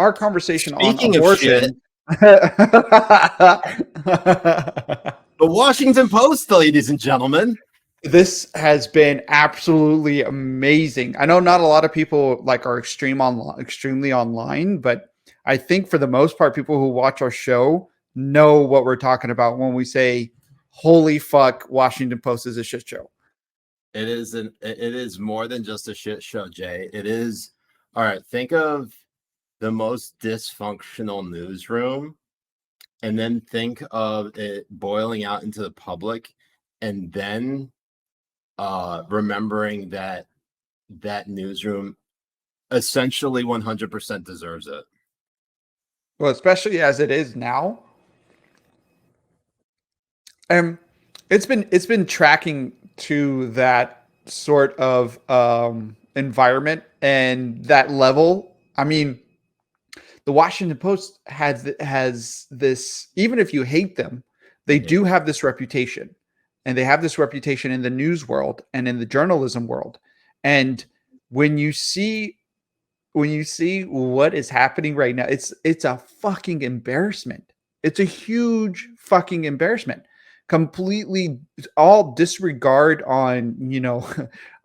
our conversation on Speaking of shit, abortion. the Washington Post, ladies and gentlemen. This has been absolutely amazing. I know not a lot of people like are extremely online, but I think for the most part, people who watch our show know what we're talking about when we say, "Holy fuck, Washington Post is a shit show." It is more than just a shit show, Jay. It is. All right, think of the most dysfunctional newsroom, and then think of it boiling out into the public, and then remembering that newsroom essentially 100% deserves it. Well, especially as it is now. It's been tracking to that sort of environment and that level. I mean, the Washington Post has this. Even if you hate them, they do have this reputation, and they have this reputation in the news world and in the journalism world. And when you see what is happening right now, it's a fucking embarrassment. It's a huge fucking embarrassment. Completely all disregard on,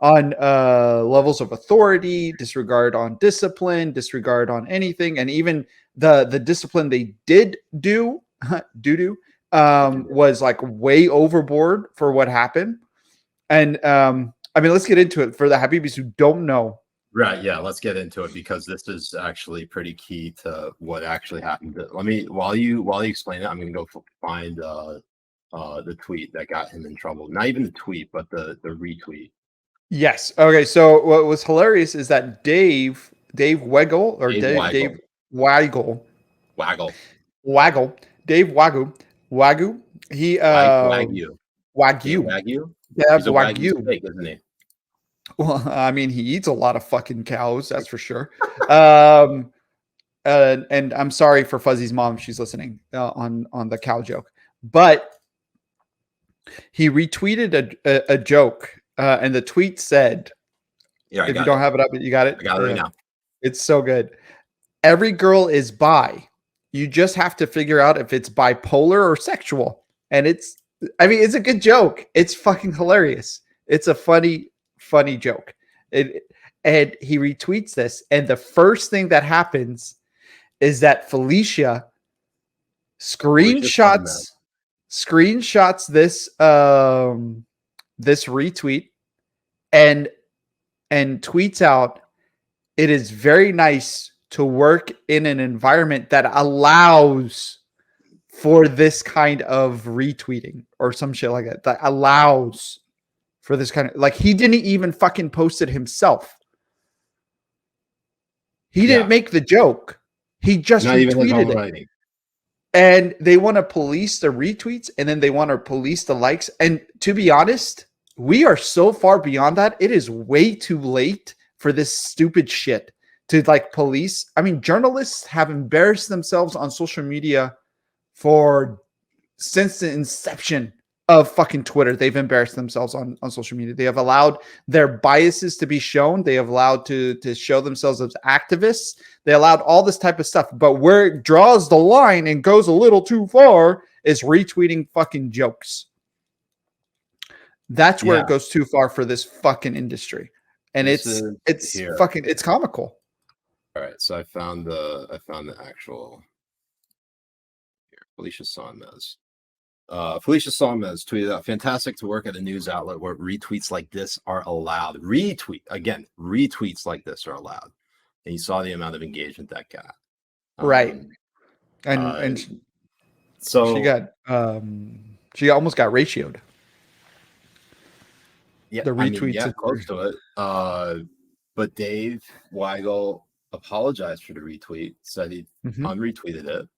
on levels of authority, disregard on discipline, disregard on anything. And even the discipline they did do was like way overboard for what happened. And I mean, let's get into it for the Habibis who don't know. Right. Yeah. Let's get into it because this is actually pretty key to what actually happened. Let me, while you explain it, I'm going to go find the tweet that got him in trouble. Not even the tweet, but the retweet. Yes. Okay. So what was hilarious is that Dave Weigel or Dave Weigel, Dave Wagyu. He Wagyu. Wagyu. Wagyu. Yeah, He's a Wagyu Wagyu. steak, isn't he? Well, I mean, he eats a lot of fucking cows, that's for sure. And I'm sorry for Fuzzy's mom; she's listening on the cow joke. But he retweeted a joke, and the tweet said, Yeah, "If you don't have it up, you got it. I got it right now. It's so good. Every girl is bi. You just have to figure out if it's bipolar or sexual." And it's a good joke. It's fucking hilarious. It's a funny joke. And he retweets this, and the first thing that happens is that Felicia screenshots this this retweet and tweets out, "It is very nice to work in an environment that allows for this kind of retweeting," or some shit like that. That allows for this kind of, like, he didn't even fucking post it himself. He didn't make the joke. He just retweeted it. And they want to police the retweets, and then they want to police the likes. And to be honest, we are so far beyond that. It is way too late for this stupid shit to like police. I mean, journalists have embarrassed themselves on social media since the inception of fucking Twitter. They've embarrassed themselves on social media. They have allowed their biases to be shown. They have allowed to show themselves as activists. They allowed all this type of stuff. But where it draws the line and goes a little too far is retweeting fucking jokes. That's where it goes too far for this fucking industry. And it's comical. All right, so I found the actual Felicia Sonmez. Felicia Sonmez tweeted out, "Fantastic to work at a news outlet where retweets like this are allowed." Retweets like this are allowed. And you saw the amount of engagement that got. Right. And so she almost got ratioed. Yeah, the retweets close to it. But Dave Weigel apologized for the retweet, said he unretweeted it,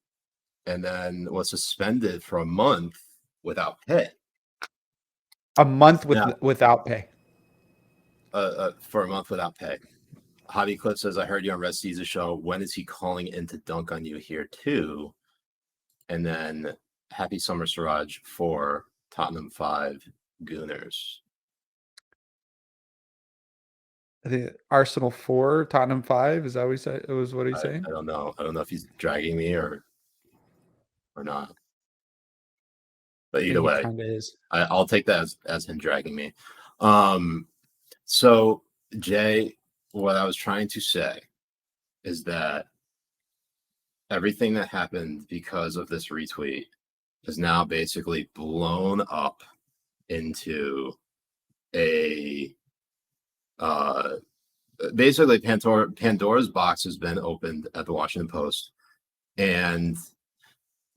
and then was suspended for a month without pay. A month without pay. For a month without pay. Hobby Cliff says, "I heard you on Red Caesar show. When is he calling in to dunk on you here too?" And then Happy Summer Siraj for Tottenham 5 Gooners. the Arsenal 4, Tottenham 5. Is that what he said? It was what he's saying? I don't know. I don't know if he's dragging me or not. But Yeah, either he way, kind of is. I'll take that as him dragging me. So Jay, what I was trying to say is that everything that happened because of this retweet is now basically blown up into a basically Pandora's box has been opened at the Washington Post. And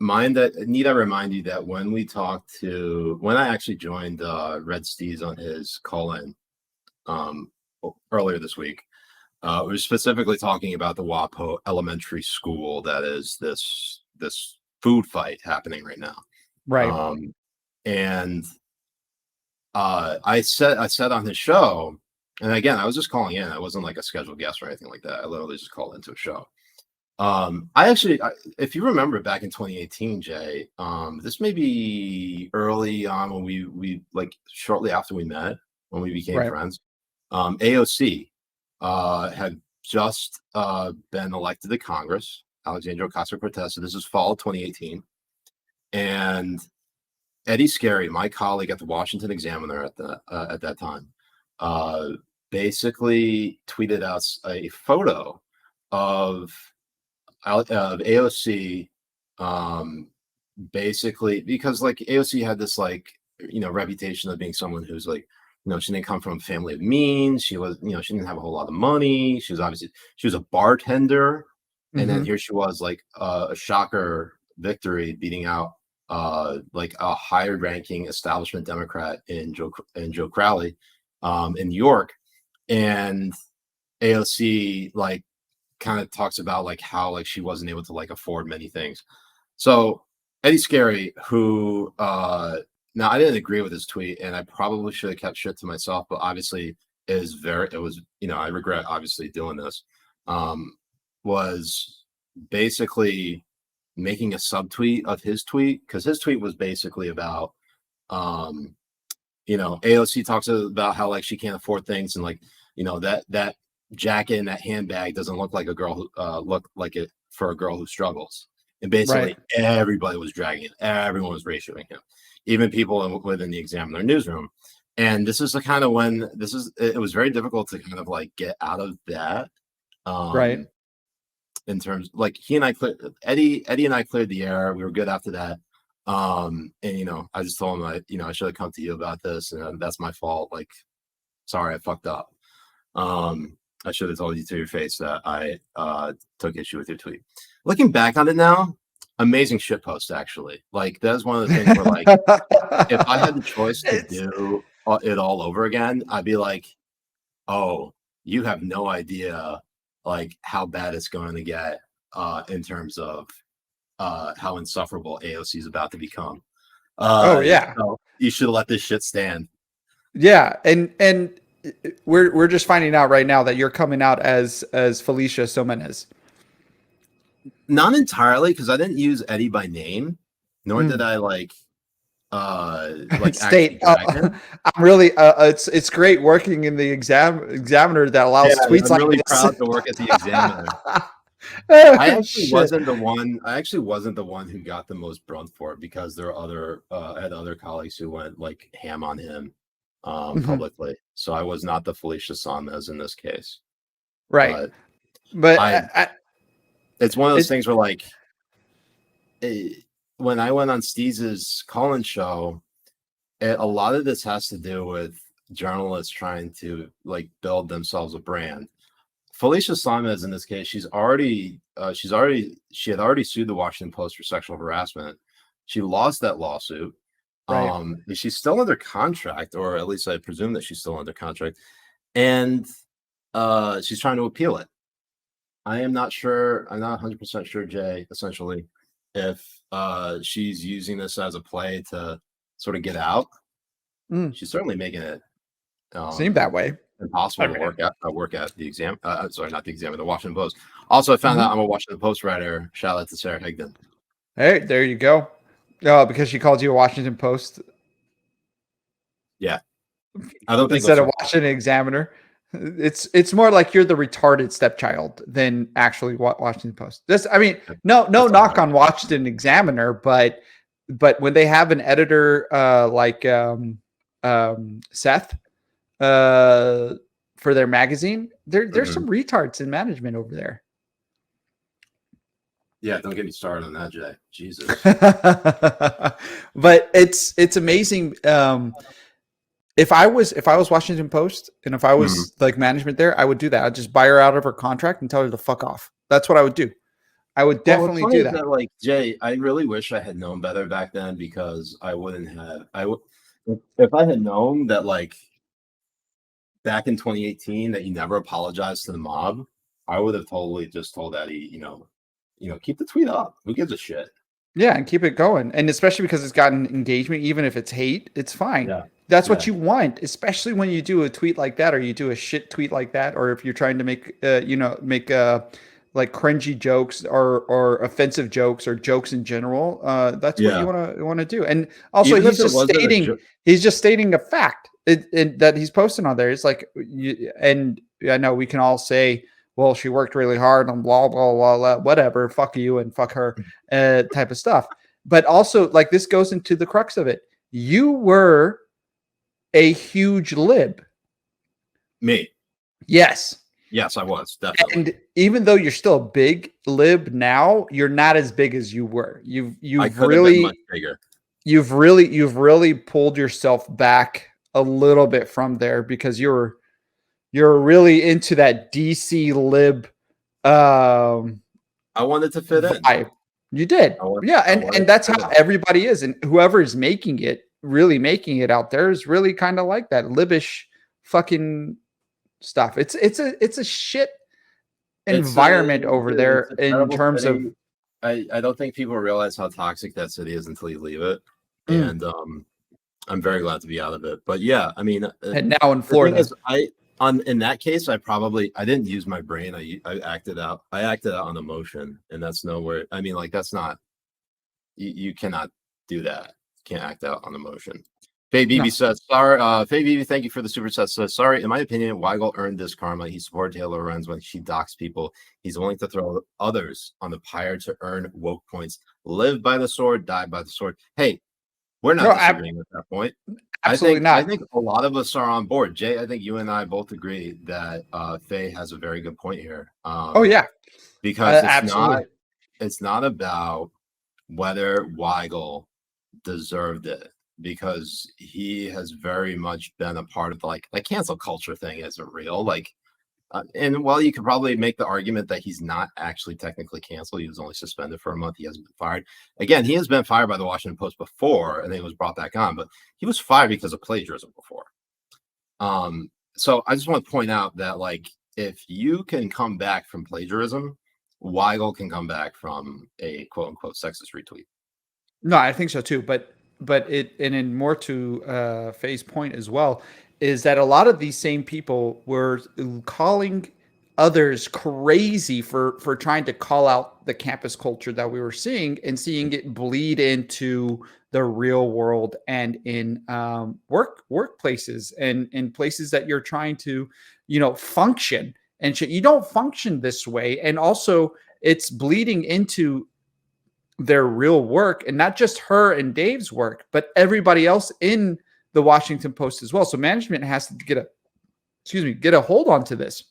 need I remind you that when I actually joined Red Steez on his call-in earlier this week, we were specifically talking about the WAPO elementary school that is this food fight happening right now. Right. And I said on his show, and again, I was just calling in. I wasn't like a scheduled guest or anything like that. I literally just called into a show. If you remember back in 2018, Jay, this may be early on when we like shortly after we met, when we became friends. AOC had just been elected to Congress, Alexandria Ocasio-Cortez. So this is fall of 2018, and Eddie Scarry, my colleague at the Washington Examiner at that time, basically tweeted out a photo of AOC, basically because like AOC had this like reputation of being someone who's like she didn't come from a family of means. She was she didn't have a whole lot of money. She was a bartender, and then here she was like a shocker victory, beating out like a higher ranking establishment Democrat in Joe Crowley in New York. And AOC like kind of talks about like how like she wasn't able to like afford many things. So Eddie Scarry, who now I didn't agree with his tweet, and I probably should have kept shit to myself, but obviously I regret obviously doing this, was basically making a subtweet of his tweet, because his tweet was basically about AOC talks about how like she can't afford things, and like that jacket and that handbag doesn't look like a girl who look like it for a girl who struggles. And basically everybody was dragging it. Everyone was ratioing him, even people within the Examiner newsroom. And this is the kind of when it was very difficult to kind of like get out of that. In terms like Eddie and I cleared the air. We were good after that. And I just told him I should have come to you about this, and that's my fault. Like, sorry, I fucked up. I should have told you to your face that I took issue with your tweet. Looking back on it now, amazing shitpost actually. Like that's one of the things where like if I had the choice to do it all over again, I'd be like, oh, you have no idea like how bad it's going to get in terms of how insufferable AOC is about to become. So you should let this shit stand. Yeah, and we're just finding out right now that you're coming out as Felicia Somenez. Not entirely, because I didn't use Eddie by name, nor did I like state. I'm really it's great working in the Examiner that allows tweets. I'm really proud to work at the Examiner. I actually wasn't the one who got the most brunt for it, because there are other colleagues who went like ham on him publicly. So I was not the Felicia Sonmez in this case. Right. But it's one of those things where like when I went on Steez's call-in show, a lot of this has to do with journalists trying to like build themselves a brand. Felicia Sonmez in this case, she had already sued the Washington Post for sexual harassment. She lost that lawsuit. She's still under contract, or at least I presume that she's still under contract, and she's trying to appeal it. I am not sure. I'm not 100% sure, Jay, essentially, if she's using this as a play to sort of get out. She's certainly making it seem that way. Impossible to work at the exam. Sorry, not the Examiner, the Washington Post. Also, I found out I'm a Washington Post writer. Shout out to Sarah Higdon. Hey, there you go. Because she called you a Washington Post. Yeah, I don't think instead of Washington Examiner. It's more like you're the retarded stepchild than actually Washington Post. This, I mean, no That's knock on Washington Examiner, but when they have an editor like Seth for their magazine, there's some retards in management over there. Yeah, don't get me started on that, Jay. Jesus. But it's amazing. If I was Washington Post and if I was like management there, I would do that. I'd just buy her out of her contract and tell her to fuck off. That's what I would do. I would definitely do that. Like, Jay, I really wish I had known better back then, because I wouldn't have. If I had known that, like, back in 2018, that you never apologized to the mob, I would have totally just told Eddie, keep the tweet up. Who gives a shit? Yeah, and keep it going. And especially because it's gotten engagement, even if it's hate, it's fine. Yeah. That's what you want, especially when you do a tweet like that, or you do a shit tweet like that, or if you're trying to make like cringy jokes or offensive jokes or jokes in general. That's what you want to do. And also, he's just stating a fact that he's posting on there. It's like, and I know we can all say, well, she worked really hard on blah, blah, blah, blah, whatever, fuck you and fuck her type of stuff. But also, like, this goes into the crux of it. You were a huge lib. Me. Yes. Yes, I was, definitely. And even though you're still a big lib now, you're not as big as you were. You've really much bigger. You've really pulled yourself back a little bit from there, because you're really into that DC lib. I wanted to fit in. You did. And that's how everybody is. And whoever is really making it out there is really kind of like that libbish fucking stuff. It's a shit environment over there in terms of. I don't think people realize how toxic that city is until you leave it. And I'm very glad to be out of it. But yeah, I mean, and now in Florida, in that case, I didn't use my brain. I acted out on emotion, and that's nowhere. I mean, like, that's not, you cannot do that. You can't act out on emotion. Faye BB says, sorry, Faye BB, thank you for the super chat. Says, sorry, in my opinion, Weigel earned this karma. He supported Taylor Lorenz when she docks people. He's willing to throw others on the pyre to earn woke points. Live by the sword, die by the sword. Hey, we're not disagreeing at that point. Absolutely not. I think a lot of us are on board. Jay, I think you and I both agree that Faye has a very good point here. Because it's not about whether Weigel deserved it, because he has very much been a part of like cancel culture thing isn't real. Like, and while you could probably make the argument that he's not actually technically canceled, he was only suspended for a month. He hasn't been fired. Again, he has been fired by the Washington Post before, and then he was brought back on, but he was fired because of plagiarism before. So I just want to point out that, like, if you can come back from plagiarism, Weigel can come back from a quote unquote sexist retweet. No, I think so too. But in more to Faye's point as well, is that a lot of these same people were calling others crazy for trying to call out the campus culture that we were seeing and seeing it bleed into the real world and in workplaces and in places that you're trying to, function and shit. You don't function this way. And also it's bleeding into their real work, and not just her and Dave's work, but everybody else in the Washington Post as well. So management has to get a hold onto this.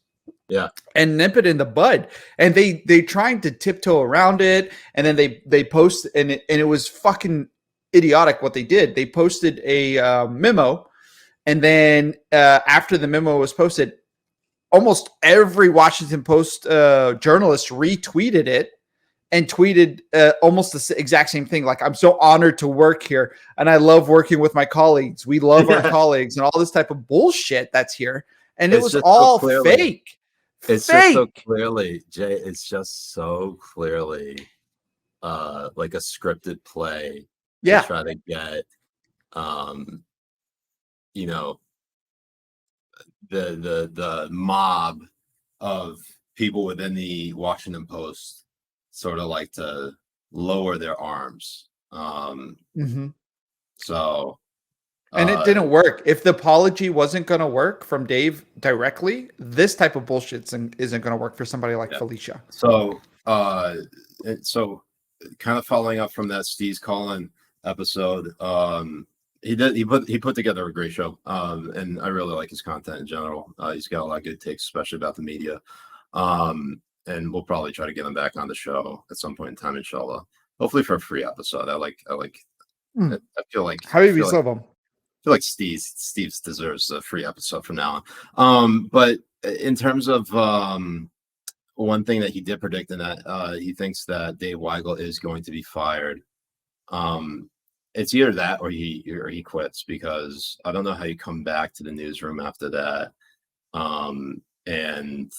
Yeah. And nip it in the bud. And they trying to tiptoe around it. And then they post, and it was fucking idiotic what they did. They posted a memo. And then after the memo was posted, almost every Washington Post journalist retweeted it and tweeted almost the exact same thing. Like, I'm so honored to work here, and I love working with my colleagues. We love our colleagues, and all this type of bullshit that's here. And it was all fake. It's just so clearly, Jay, it's just so clearly like a scripted play to try to get, the mob of people within the Washington Post sort of like to lower their arms. So And it didn't work. If the apology wasn't going to work from Dave directly, this type of bullshit isn't going to work for somebody like Felicia. So, so kind of following up from that Steve's Collin episode, he put together a great show, and I really like his content in general. He's got a lot of good takes, especially about the media. And we'll probably try to get him back on the show at some point in time, inshallah. Hopefully for a free episode. I feel like I feel like Steve deserves a free episode from now on. But in terms of one thing that he did predict in that, he thinks that Dave Weigel is going to be fired. It's either that or he quits, because I don't know how you come back to the newsroom after that and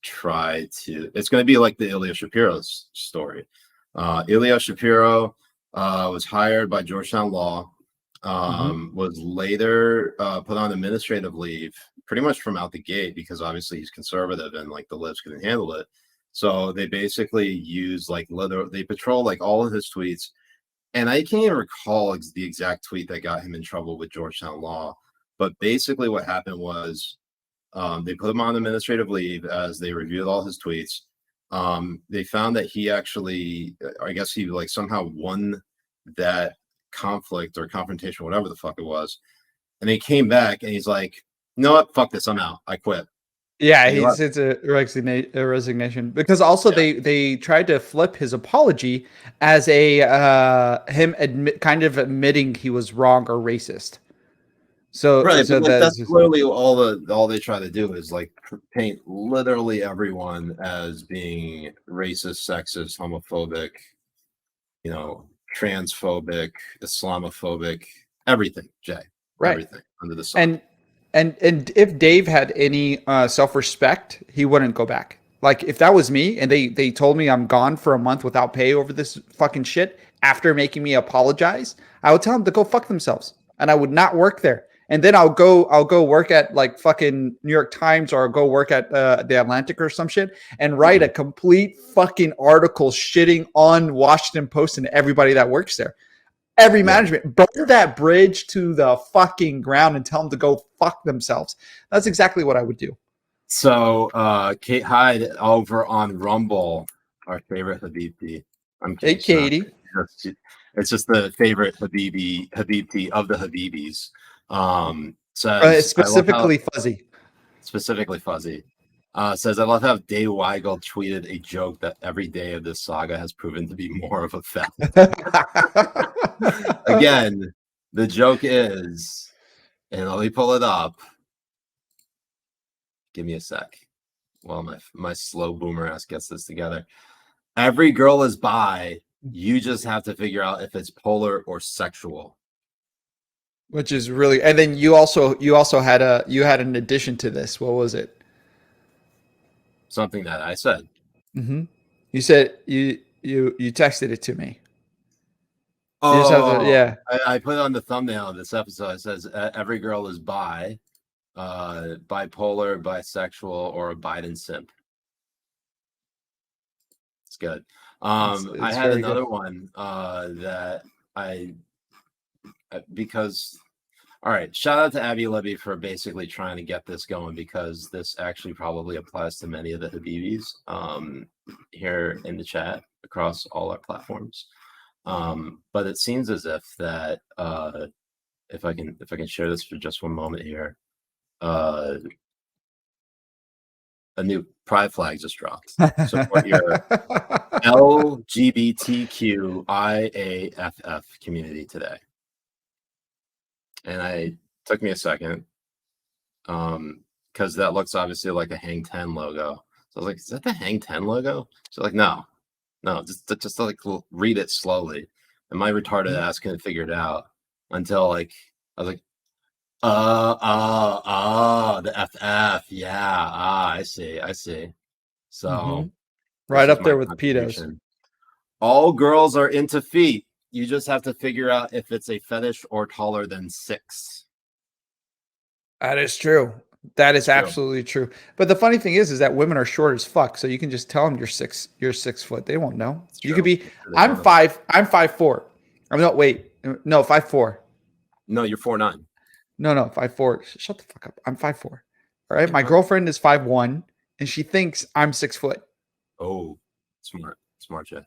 try to. It's going to be like the Ilya Shapiro's story. Ilya Shapiro was hired by Georgetown Law. Was later put on administrative leave pretty much from out the gate, because obviously he's conservative and like the libs couldn't handle it. So they basically use they patrol like all of his tweets. And I can't even recall the exact tweet that got him in trouble with Georgetown Law. But basically what happened was they put him on administrative leave as they reviewed all his tweets. They found that he actually, I guess he like somehow won that conflict or confrontation, whatever the fuck it was, and he came back and he's like, "You know what? Fuck this. I'm out. I quit." Yeah, it's a resignation, because also they tried to flip his apology as him kind of admitting he was wrong or racist. So right, so but that's literally all they try to do is like paint literally everyone as being racist, sexist, homophobic, transphobic, Islamophobic, everything, Jay. Right. Everything under the sun. And if Dave had any self-respect, he wouldn't go back. Like if that was me and they told me I'm gone for a month without pay over this fucking shit after making me apologize, I would tell them to go fuck themselves, and I would not work there. And then I'll go work at like fucking New York Times, or I'll go work at the Atlantic or some shit and write a complete fucking article shitting on Washington Post and everybody that works there. Every management, burn that bridge to the fucking ground and tell them to go fuck themselves. That's exactly what I would do. So Kate Hyde over on Rumble, our favorite Habibi. Hey, Katie. It's just the favorite Habibi of the Habibis. Says specifically fuzzy. Specifically fuzzy. Says, I love how Dave Weigel tweeted a joke that every day of this saga has proven to be more of a fact. Again, the joke is, and let me pull it up. Give me a sec. Well, my slow boomer ass gets this together. Every girl is bi. You just have to figure out if it's polar or sexual. Which is really, and then you also had an addition to this. What was it? Something that I said. Mm-hmm. You said you texted it to me. Oh, yeah. I put it on the thumbnail of this episode. It says every girl is bi, bipolar, bisexual, or a Biden simp. It's good. It's I had another one that because. All right, shout out to Abby Libby for basically trying to get this going, because this actually probably applies to many of the Habibis here in the chat across all our platforms. But it seems as if that if I can share this for just one moment here, a new pride flag just dropped. Support your LGBTQIAFF community today. And it took me a second, because that looks obviously like a Hang 10 logo. So I was like, is that the Hang 10 logo? She's like, no, just like read it slowly. And my retarded ass couldn't figure it out until like, I was like, the FF. Yeah. I see. So right up there with pedos. All girls are into feet. You just have to figure out if it's a fetish or taller than 6. That is true. That is absolutely true. But the funny thing is that women are short as fuck. So you can just tell them you're 6 foot. They won't know. You could be. I'm 5'4". I'm not. Wait. No, 5'4". No, you're 4'9". No, 5'4". Shut the fuck up. I'm 5'4". All right. My girlfriend is 5'1", and she thinks I'm 6 foot. Oh, smart, Jay.